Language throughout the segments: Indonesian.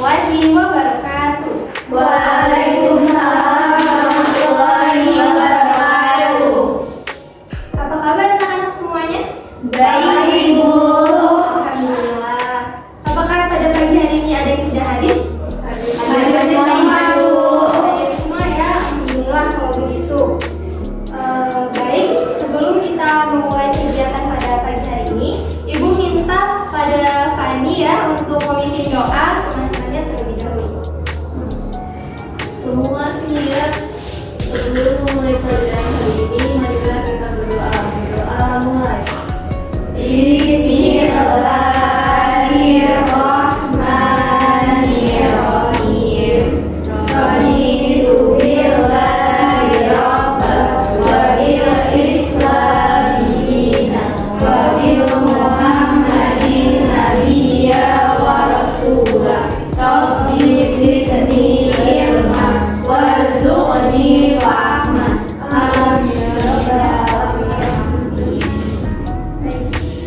warahmatullahi wabarakatuh. Waalaikumsalam warahmatullahi wabarakatuh. Apa kabar anak-anak semuanya? Baik, Ibu. Alhamdulillah. Apakah pada pagi hari ini ada yang tidak hadir? Hadir semua, Bu. Hadir semua ya, alhamdulillah kalau begitu. Baik, sebelum kita memulai kegiatan pada pagi hari ini, Ibu minta pada Fani ya untuk memimpin doa teman-temannya terlebih dahulu. Semua siap. Sebelum memulai pelajaran hari ini, marilah kita berdoa. Berdoa mulai. Bismillahirrahmanirrahim. Raditu billahi rabban wa bil islami dinan wa bil muhammadin nabiyya wa rasulah. Rabbi zidni ilman warzuqni fahman. Amin ya rabbal alamin.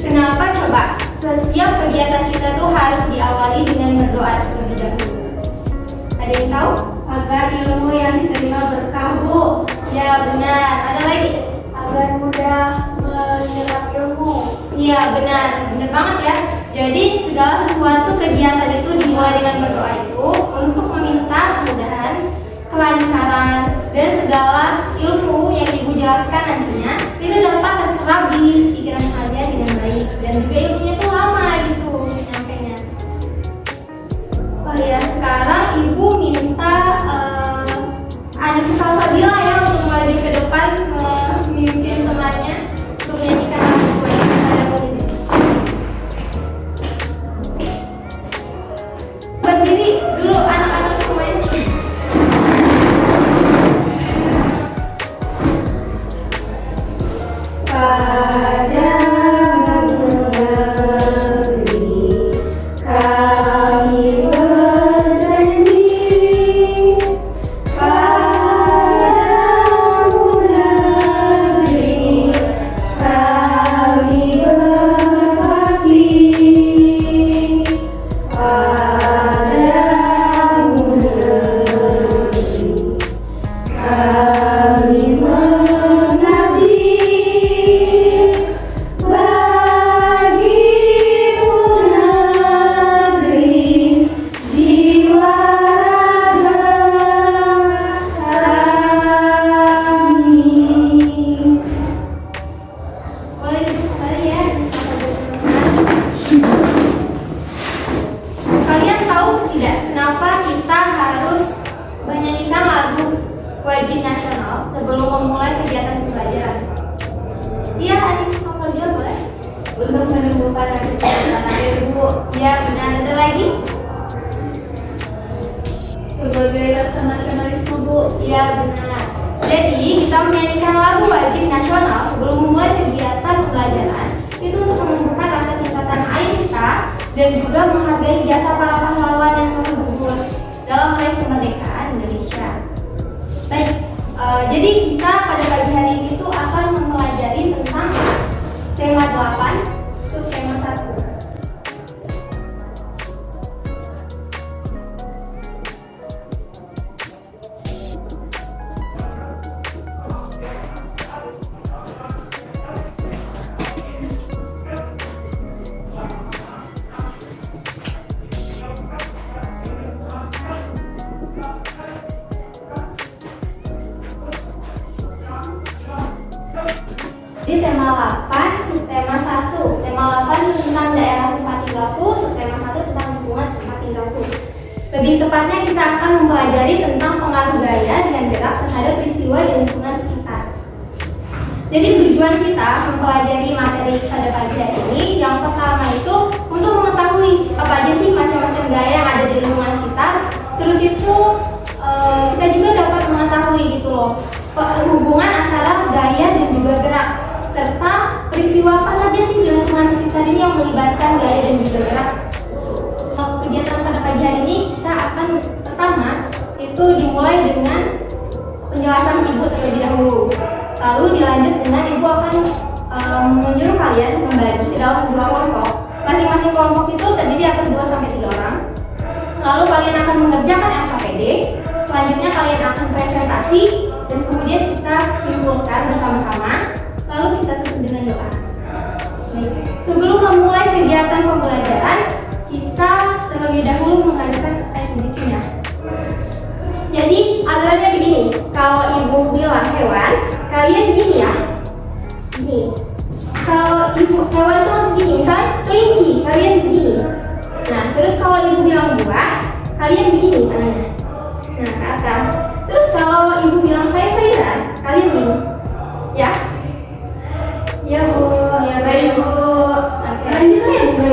Kenapa coba setiap kegiatan kita tuh harus diawali dengan berdoa terlebih dahulu? Ada yang tahu? Agar ilmu yang diterima berkah, Bu. Ya benar. Ada lagi? Agar mudah menyerap ilmu. Iya benar banget ya. Jadi segala sesuatu kegiatan itu dimulai dengan berdoa itu untuk meminta kemudahan, kelancaran, dan segala ilmu yang Ibu jelaskan nantinya itu dapat terserap di pikiran kalian dengan baik dan juga ilmunya itu lama gitu nyampainya. Oh ya, sekarang Ibu minta Anissa Salsabila ya untuk maju ke depan memimpin temannya untuk menyanyikan lagu kepada murid. Berdiri dulu anak-anak semuanya. Pada negeri kami berjanji, padamu negeri kami berbakti, padamu negeri kami mengabdi. Bagimu negeri jiwa raga kami. Boleh duduk kembali ya. Kalian tahu tidak kenapa kita harus menyanyikan lagu wajib nasional sebelum memulai kegiatan pembelajaran? Iya, Anissa Salsabila boleh. Untuk menumbuhkan rasa cinta Ibu Ya benar. Ada lagi? sebagai rasa nasionalisme, Bu. Ya benar. Jadi kita menyanyikan lagu wajib nasional sebelum memulai kegiatan pembelajaran itu untuk menumbuhkan rasa cinta tanah air kita dan juga menghargai jasa para pahlawan yang telah gugur dalam meraih kemerdekaan Indonesia. Baik, jadi kita pada pagi hari ini tuh akan mempelajari tentang tema 8, subtema 1. Di tema 8, subtema 1. Tema 8 tentang daerah tempat tinggalku, subtema 1 tentang lingkungan tempat tinggalku. Lebih tepatnya kita akan mempelajari tentang pengaruh gaya dan gerak terhadap peristiwa di lingkungan sekitar. Jadi tujuan kita mempelajari materi pada pagi hari ini yang pertama itu untuk mengetahui apa aja sih macam-macam gaya yang ada di lingkungan sekitar. Terus itu kita juga dapat mengetahui gitu loh hubungan antara gaya dan juga gerak, serta peristiwa apa saja sih di lingkungan sekitar ini yang melibatkan gaya dan juga gerak. Kegiatan pada pagi hari ini kita akan pertama itu dimulai dengan penjelasan Ibu terlebih dahulu. Lalu dilanjut dengan Ibu akan menyuruh kalian membagi ke dalam 2 kelompok. Masing-masing kelompok itu terdiri atas 2 sampai 3 orang. lalu kalian akan mengerjakan LKPD, selanjutnya kalian akan presentasi, dan kemudian kita simpulkan bersama-sama, lalu kita tutup dengan doa. Baik. Sebelum memulai kegiatan pembelajaran, kita terlebih dahulu mengadakan tes sedikitnya. Jadi aturannya begini, kalau ibu bilang hewan, kalian gini ya. Gini. Kalau ibu hewan itu harus gini, misalnya kelinci, kalian begini. Nah, terus kalau ibu bilang buah, kalian begini tangannya. Nah, ke atas. Terus kalau ibu bilang sayur-sayuran, kalian begini. Ya? Ya, Bu. Ya, baik, Bu. Oke. Keren juga ya, Bu.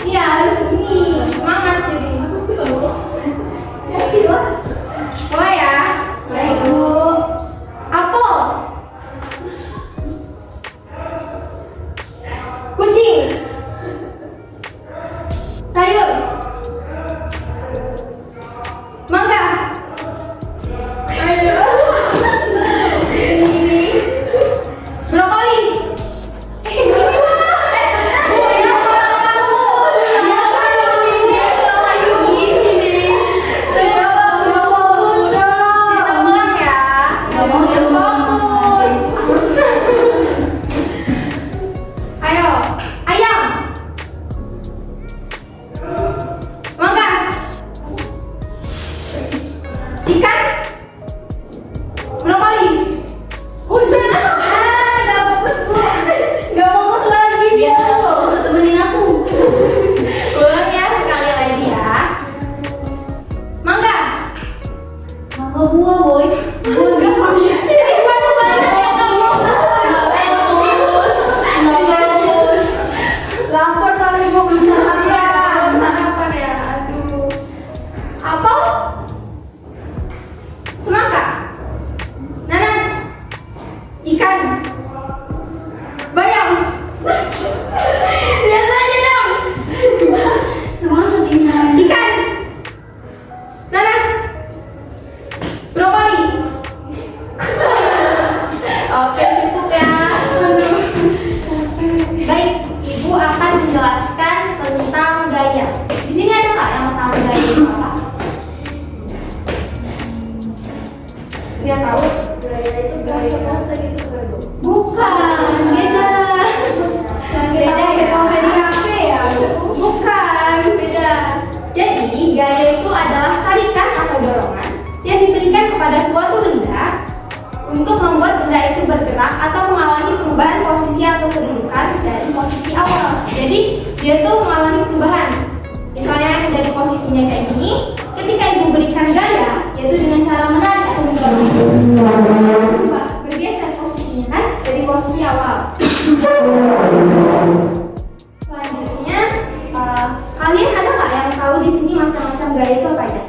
Iya, harus gini. Semangat jadi. Ya, gila. Mulai ya. Baik, Bu. Apel. Kucing. Sayur. Mangga. Ini. Brokoli. Ayo, ayam. Mangga. Ikan. Brokoli. Udah. Gak fokus, Bu. Gak fokus lagi, Bu. Ya, fokus temenin aku. Ulang ya, sekali lagi ya. Mangga. Mangga buah, boy. Buah gak mau. Ini batu banget ya kamu. Gak fokus. Lapar kali mau sarapan. Iya, sarapan ya. Aduh. Apel. Semangka. Nanas. Ikan. Bayam. Lihat aja dong. Semangat ini. Ikan. Nanas. Brokoli. Oke, cukup ya. Baik, Ibu akan menjelaskan tentang gaya. Di sini ada nggak yang tahu gaya itu apa? Dia tahu? Gaya itu pose gitu kan, Bu? Bukan, beda. Beda kayak pose di HP ya, Bu? Bukan, beda. Jadi, gaya itu adalah tarikan atau dorongan yang diberikan kepada suatu benda untuk membuat benda itu bergerak atau mengalami perubahan posisi atau kedudukan dari posisi awal. Jadi, dia tuh mengalami perubahan. Misalnya yang dari posisinya kayak gini, ketika ibu berikan gaya, yaitu dengan cara menarik atau mendorong, berubah, bergeser posisinya kan dari posisi awal. Selanjutnya, kalian ada nggak yang tahu di sini macam-macam gaya itu apa aja?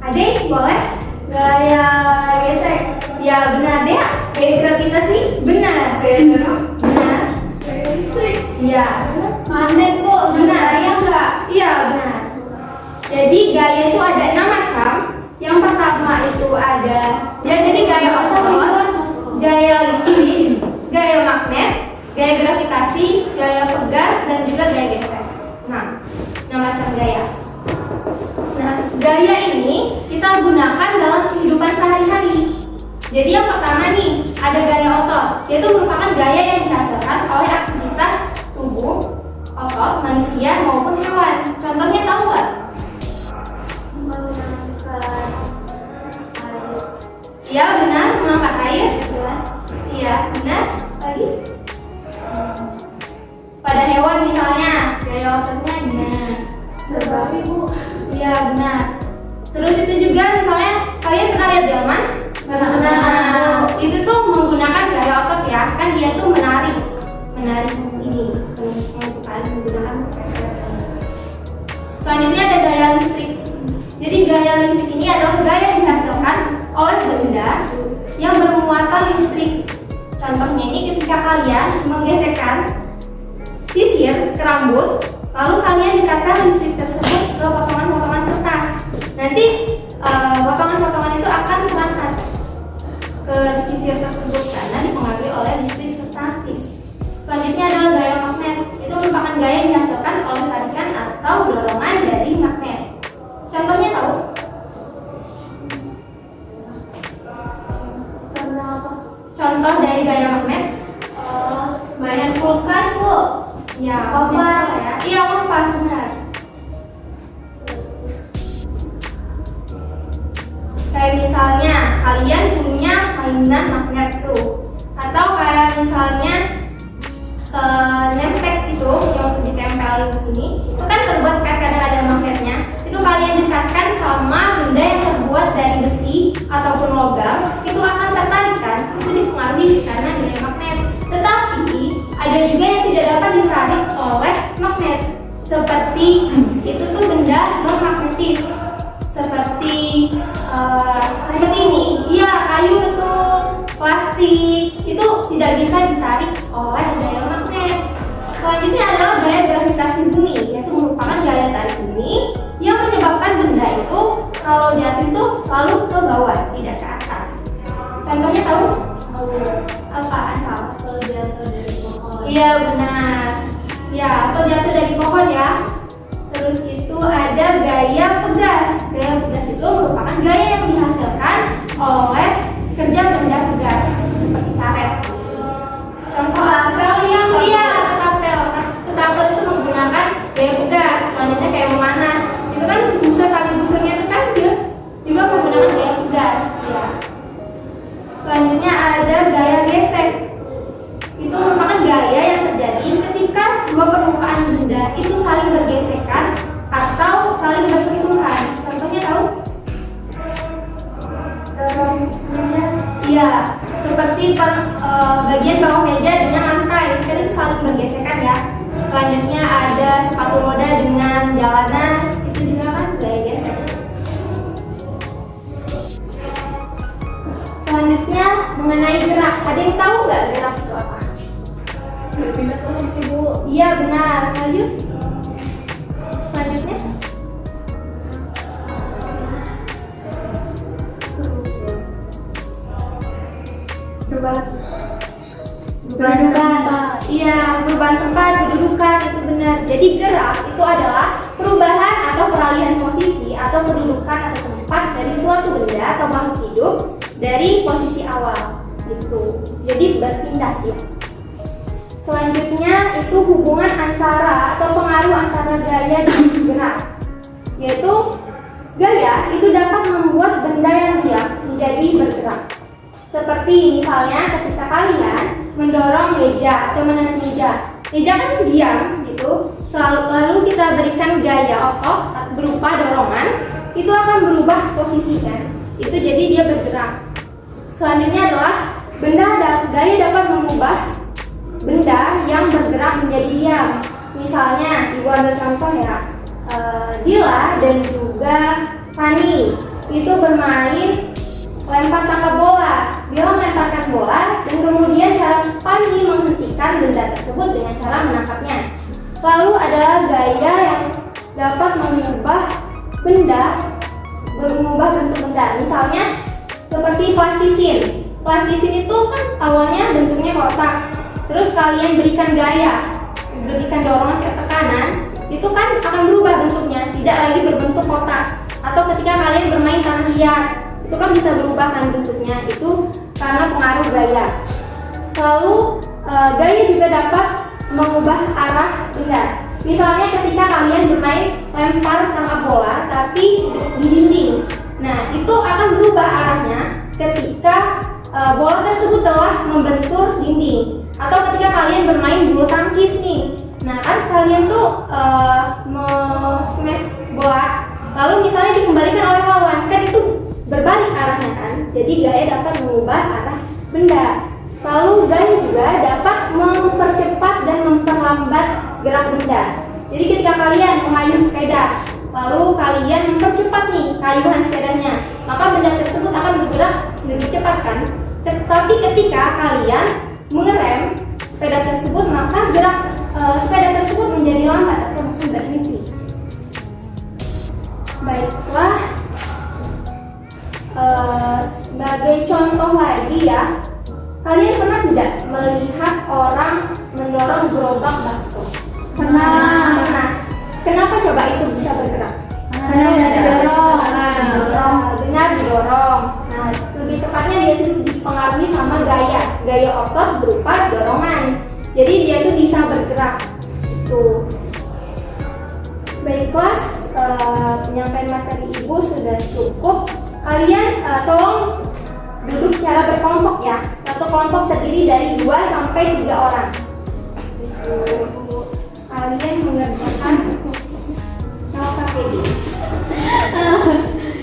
Adek, boleh? Gaya gesek. Ya benar deh. Gaya gravitasi. Benar. Benar. Gaya listrik. Iya. Magnet, Bu. Benar. Ya enggak? Iya benar. Jadi gaya itu ada 6 macam. Yang pertama itu ada ya jadi gaya otot, gaya listrik, gaya magnet, gaya gravitasi, gaya pegas, dan juga gaya geser. Nah, 6 macam gaya. Nah, gaya ini kita gunakan dalam kehidupan sehari-hari. Jadi yang pertama nih, ada gaya otot, yaitu merupakan gaya yang dihasilkan oleh aktivitas tubuh, otot, manusia maupun hewan. Contohnya tahu nggak? Mengangkat air. Iya benar, mengangkat air. Jelas. Iya benar. Lagi? Pada hewan misalnya, gaya ototnya benar. Berbagi, Bu. Iya benar. Terus itu juga misalnya kalian pernah lihat delman? Pernah. Nah, itu tuh menggunakan gaya otot ya, kan dia tuh menarik ini, menggunakan. Selanjutnya ada gaya listrik. Jadi gaya listrik ini adalah gaya yang dihasilkan oleh benda yang bermuatan listrik. Contohnya ini ketika kalian menggesekkan sisir ke rambut, lalu kalian dekatkan listrik tersebut ke potongan-potongan kertas. Nanti potongan-potongan itu akan berangkat ke sisir tersebut karena dipengaruhi oleh listrik statis. Selanjutnya adalah gaya magnet. Itu merupakan gaya yang dihasilkan oleh tarikan atau dorongan dari magnet. Kompas. Iya, kompas benar. Kayak misalnya kalian punya mainan magnet tuh, atau kayak misalnya nemtek itu yang untuk ditempelin di sini, itu kan terbuat kadang ada magnetnya. Itu kalian dekatkan sama benda yang terbuat dari besi ataupun logam, itu akan tertarik kan? Itu dipengaruhi karena nilai magnet. Tetapi ada juga yang tidak dapat ditarik oleh magnet, seperti itu tuh benda non magnetis, seperti ini. Iya, kayu itu, plastik itu tidak bisa ditarik oleh gaya magnet. Selanjutnya adalah gaya gravitasi bumi, yaitu merupakan gaya tarik bumi yang menyebabkan benda itu kalau jatuh itu selalu ke bawah, tidak ke atas. Contohnya tahu? Apaan salah? Kalau jatuh dari pohon. Iya benar. Ya, atau jatuh dari pohon ya. Terus itu ada gaya pegas. Gaya pegas itu merupakan gaya yang dihasilkan oleh kerja benda pegas seperti karet. Contoh ketapel yang ketapel itu menggunakan gaya pegas. Selanjutnya kayak memanah, itu kan busur tali busurnya itu kan dia juga menggunakan gaya pegas. Ya. Selanjutnya ada gaya gesek. Itu merupakan gaya yang terjadi ketika dua permukaan benda itu saling bergesekan atau saling bersentuhan. Contohnya tahu? Iya, seperti bagian bawah meja dengan lantai, kan itu saling bergesekan ya. Selanjutnya ada sepatu roda dengan jalanan, itu juga kan gaya gesek. Selanjutnya mengenai gerak, ada yang tahu nggak gerak itu apa? Berpindah posisi, Bu. Iya benar, lanjut. Selanjutnya perubahan tempat. Iya, perubahan tempat, kedudukan itu benar. Jadi gerak itu adalah perubahan atau peralihan posisi atau kedudukan atau tempat dari suatu benda atau makhluk hidup dari posisi awal gitu. Jadi berpindah ya. Selanjutnya itu hubungan antara atau pengaruh antara gaya dan gerak, yaitu gaya itu dapat membuat benda yang diam menjadi bergerak. Seperti misalnya ketika kalian mendorong meja atau menarik meja kan diam gitu, lalu kita berikan gaya otot berupa dorongan, itu akan berubah posisi kan, itu jadi dia bergerak. Selanjutnya adalah gaya dapat mengubah benda yang bergerak menjadi diam. Misalnya, ibu ambil contoh ya, Dila dan juga Fani itu bermain lempar tangkap bola. Dila melemparkan bola dan kemudian cara Fani menghentikan benda tersebut dengan cara menangkapnya. Lalu adalah gaya yang dapat mengubah bentuk benda. Misalnya seperti plastisin. Plastisin itu kan awalnya bentuknya kotak. Terus kalian berikan dorongan ke tekanan, itu kan akan berubah bentuknya, tidak lagi berbentuk kotak. Atau ketika kalian bermain tanah liat, itu kan bisa berubah kan bentuknya, itu karena pengaruh gaya. Lalu gaya juga dapat mengubah arah benda. Misalnya ketika kalian bermain lempar tangkap bola tapi di dinding, nah itu akan berubah arahnya ketika bola tersebut telah membentur dinding. Atau ketika kalian bermain bulu tangkis nih, nah kan kalian tuh smash bola, lalu misalnya dikembalikan oleh lawan, kan itu berbalik arahnya kan, jadi gaya dapat mengubah arah benda. Lalu gaya juga dapat mempercepat dan memperlambat gerak benda. Jadi ketika kalian mengayuh sepeda, lalu kalian mempercepat nih kayuhan sepedanya, maka benda tersebut akan bergerak lebih cepat kan. Tetapi ketika kalian mengerem sepeda tersebut, maka gerak sepeda tersebut menjadi lambat atau mungkin berhenti. Baiklah, sebagai contoh lagi ya, kalian pernah tidak melihat orang mendorong gerobak bakso? Pernah. Kenapa coba itu bisa bergerak? Karena didorong. Benar, didorong. Nah, lebih tepatnya dia itu dipengaruhi sama gaya otot berupa dorongan. Jadi dia tuh bisa bergerak. Gitu. Baiklah, penyampaian materi Ibu sudah cukup. Kalian tolong duduk secara berkelompok ya. Satu kelompok terdiri dari 2 sampai 3 orang. Kalian mengerjakan KPD.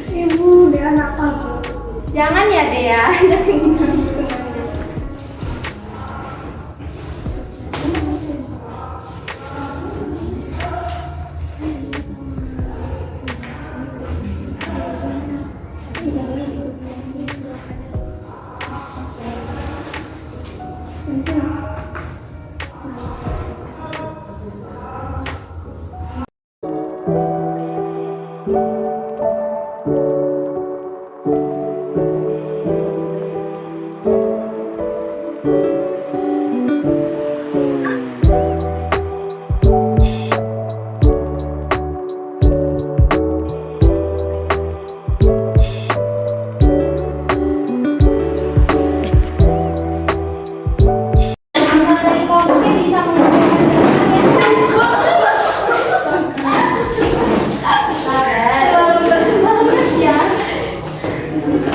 Ibu, dia nakal. Jangan ya Dea, jangan.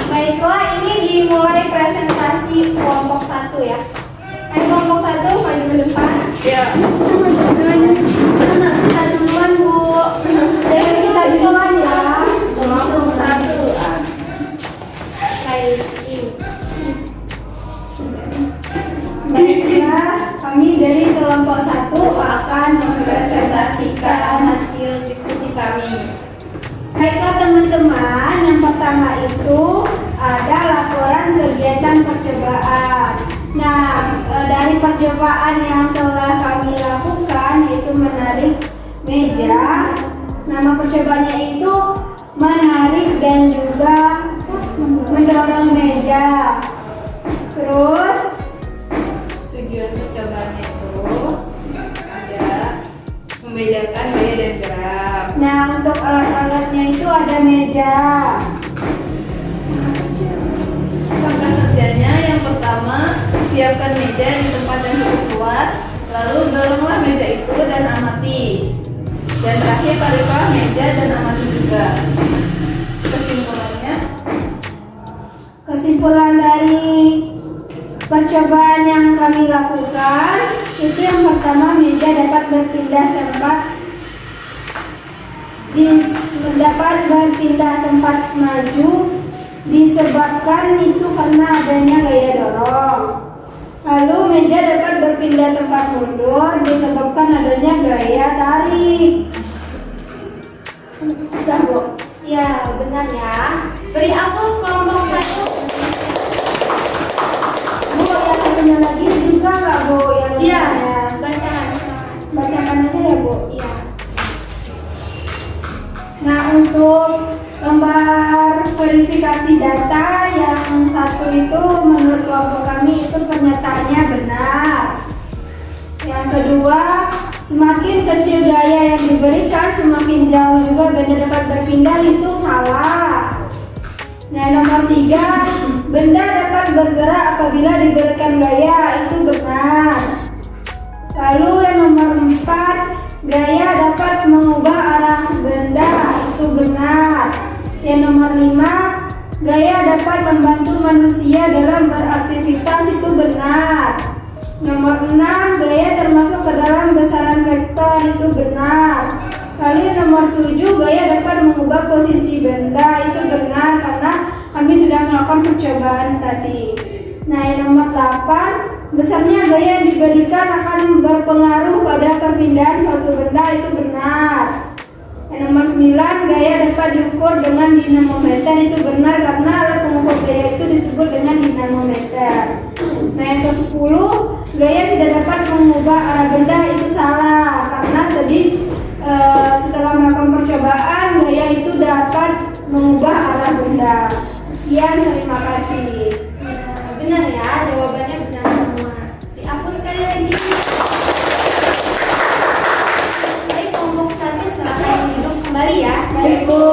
Baiklah, ini dimulai presentasi kelompok 1 ya. Ayo kelompok 1 maju ke depan. Ya. Kita duluan Bu. Kita duluan ya. Kelompok 1. Baik. Baiklah, kami dari kelompok 1 akan mempresentasikan hasil diskusi kami. Baiklah teman-teman, yang pertama itu ada laporan kegiatan percobaan. Nah, dari percobaan yang telah kami lakukan yaitu menarik meja. Nama percobaannya itu menarik dan juga mendorong meja. Terus Tujuan percobaannya itu ada membedakan gaya dan gerak. nah, untuk alat-alatnya itu ada meja. Langkah kerjanya yang pertama, siapkan meja di tempat yang cukup luas, lalu doronglah meja itu dan amati. Dan terakhir taliklah meja dan amati juga. Kesimpulannya, Kesimpulan dari percobaan yang kami lakukan itu yang pertama, meja dapat berpindah tempat maju disebabkan itu karena adanya gaya dorong. Lalu meja dapat berpindah tempat mundur disebabkan adanya gaya tarik. Sudah Bu? Ya, benar ya. Beri aplaus kelompok 1. Bu, yang satunya lagi juga nggak Bu? Yang Iya. Bacakan aja ya Bu. iya. Nah, untuk lembar verifikasi data yang 1 itu menurut kelompok kami itu pernyataannya benar. Yang kedua, semakin kecil gaya yang diberikan, semakin jauh juga benda dapat berpindah, itu salah. Nah, nomor 3, benda dapat bergerak apabila diberikan gaya, itu benar. Lalu yang nomor 4, gaya dapat mengubah arah benda, itu benar. Yang nomor 5, gaya dapat membantu manusia dalam beraktivitas, itu benar. Nomor 6, gaya termasuk ke dalam besaran vektor, itu benar. Lalu yang nomor 7, gaya dapat mengubah posisi benda, itu benar karena kami sudah melakukan percobaan tadi. Nah, yang nomor 8, besarnya gaya yang diberikan akan berpengaruh pada perpindahan suatu benda, itu benar. Yang nomor 9, gaya dapat diukur dengan dinamometer, itu benar karena alat pengukur gaya itu disebut dengan dinamometer. Nah, yang ke-10, gaya tidak dapat mengubah arah benda, itu salah karena tadi setelah melakukan percobaan gaya itu dapat mengubah arah benda. Sekian, terima kasih. Benar ya, jawabannya benar semua. Dihapus sekali lagi. Baik, kelompok 1 silakan duduk kembali ya. Baik Bu.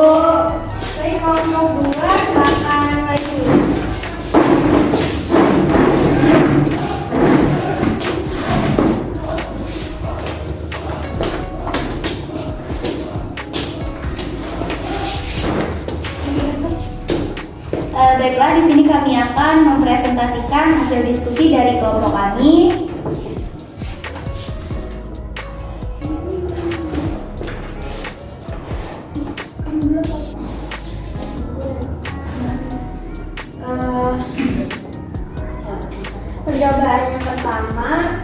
Baik, kelompok 2 silakan maju. Baiklah, di sini kami akan mempresentasikan hasil diskusi dari kelompok kami. Percobaan yang pertama,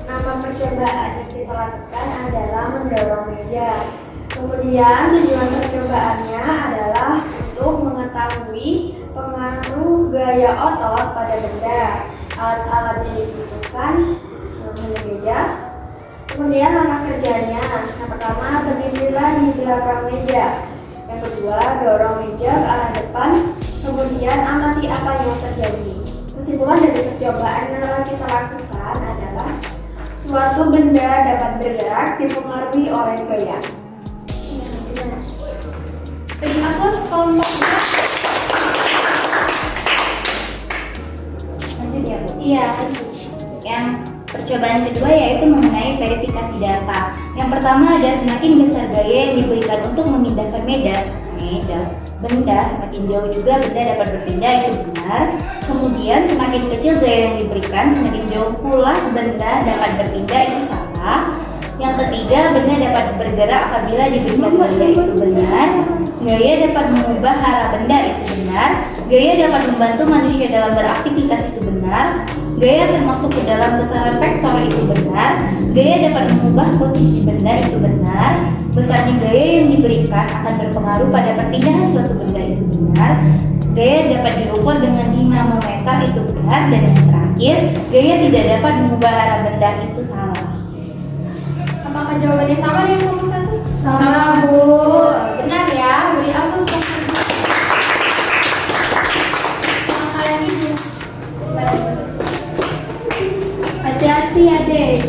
nama percobaan yang kita lakukan adalah mendorong meja. Kemudian tujuan percobaannya adalah untuk mengetahui pengaruh gaya otot pada benda. Alat-alat yang dibutuhkan pada meja. Kemudian langkah kerjanya, yang pertama berdirilah di belakang meja. Yang kedua, dorong meja ke arah depan. Kemudian amati apa yang terjadi. Kesimpulan dari percobaan yang kita lakukan adalah suatu benda dapat bergerak dipengaruhi oleh gaya. Beri hapus kelompok. Lanjut ya, Bu? Iya. Yang percobaan kedua yaitu mengenai verifikasi data. Yang pertama ada semakin besar gaya yang diberikan untuk memindahkan benda, semakin jauh juga benda dapat berpindah, itu benar. Kemudian semakin kecil gaya yang diberikan, semakin jauh pula benda dapat berpindah, itu salah. Yang ketiga, benda dapat bergerak apabila diberikan gaya, itu benar. Gaya dapat mengubah arah benda, itu benar. Gaya dapat membantu manusia dalam beraktivitas, itu benar. Gaya termasuk ke dalam besaran vektor, itu benar. Gaya dapat mengubah posisi benda, itu benar. Besarnya gaya yang diberikan akan berpengaruh pada perpindahan suatu benda, itu benar. Gaya dapat diukur dengan dinamometer, itu benar. Dan yang terakhir, gaya tidak dapat mengubah arah benda, itu salah. Apakah jawabannya sama dengan kelompok satu? Sama, Bu. Benar ya, beri hapus. Langkah lagi, Bu. Hati-hati adik.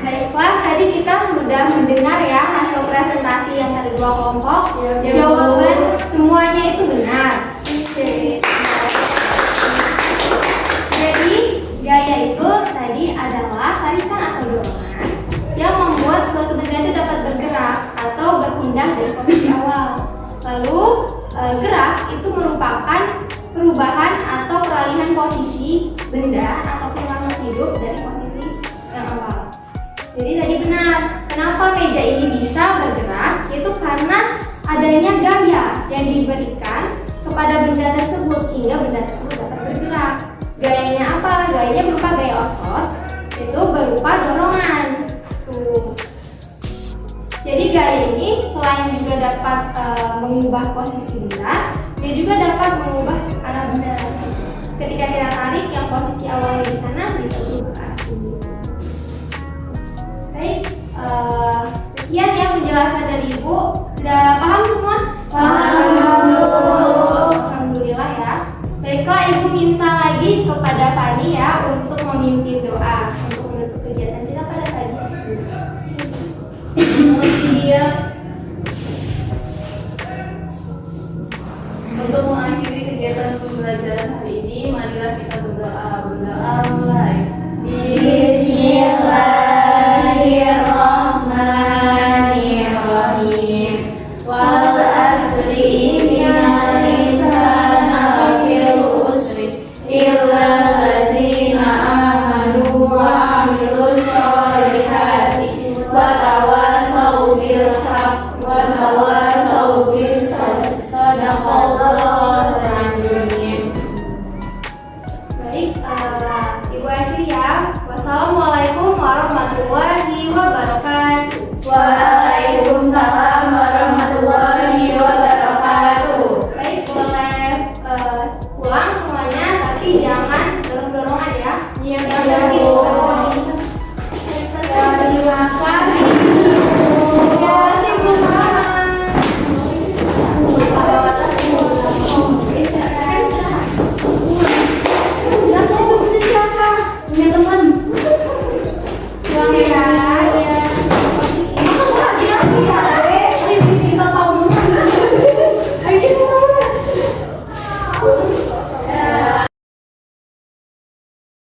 Baiklah, tadi kita sudah mendengar ya hasil presentasi yang dari dua kelompok. Jawaban semuanya itu benar. Jadi gaya itu tadi adalah tarikan atau dorongan yang membuat suatu benda itu dapat bergerak atau berpindah dari posisi awal. Lalu gerak itu merupakan perubahan atau peralihan posisi benda atau makhluk hidup dari posisi yang awal. Jadi tadi benar, kenapa meja ini bisa bergerak? Itu karena adanya gaya yang diberikan kepada benda tersebut sehingga benda tersebut dapat bergerak. Gayanya apa? Gayanya berupa gaya otot, itu berupa dorongan. Tuh. Jadi gaya ini selain juga dapat mengubah posisi benda, dia juga dapat mengubah arah benda. Ketika kita tarik, yang posisi awalnya di sana bisa berubah ke arah sini. Baik, sekian ya penjelasan dari Ibu. Sudah paham semua? Paham. Alhamdulillah ya. Baiklah, Ibu minta lagi kepada Fani ya untuk memimpin doa untuk menutup kegiatan kita pada pagi. Siap. Untuk mengakhiri kegiatan pembelajaran hari ini, marilah kita berdoa. Berdoa mulai. Bismillahirrahmanirrahim. Wal asri innal insana lafil usri illa allazina amanu wa amilus solihati wa tawasaw bil haqq wa tawasaw bis sabr. Sadaqallahul azim. Baik, Ibu akhiri ya. Wassalamualaikum warahmatullahi wabarakatuh.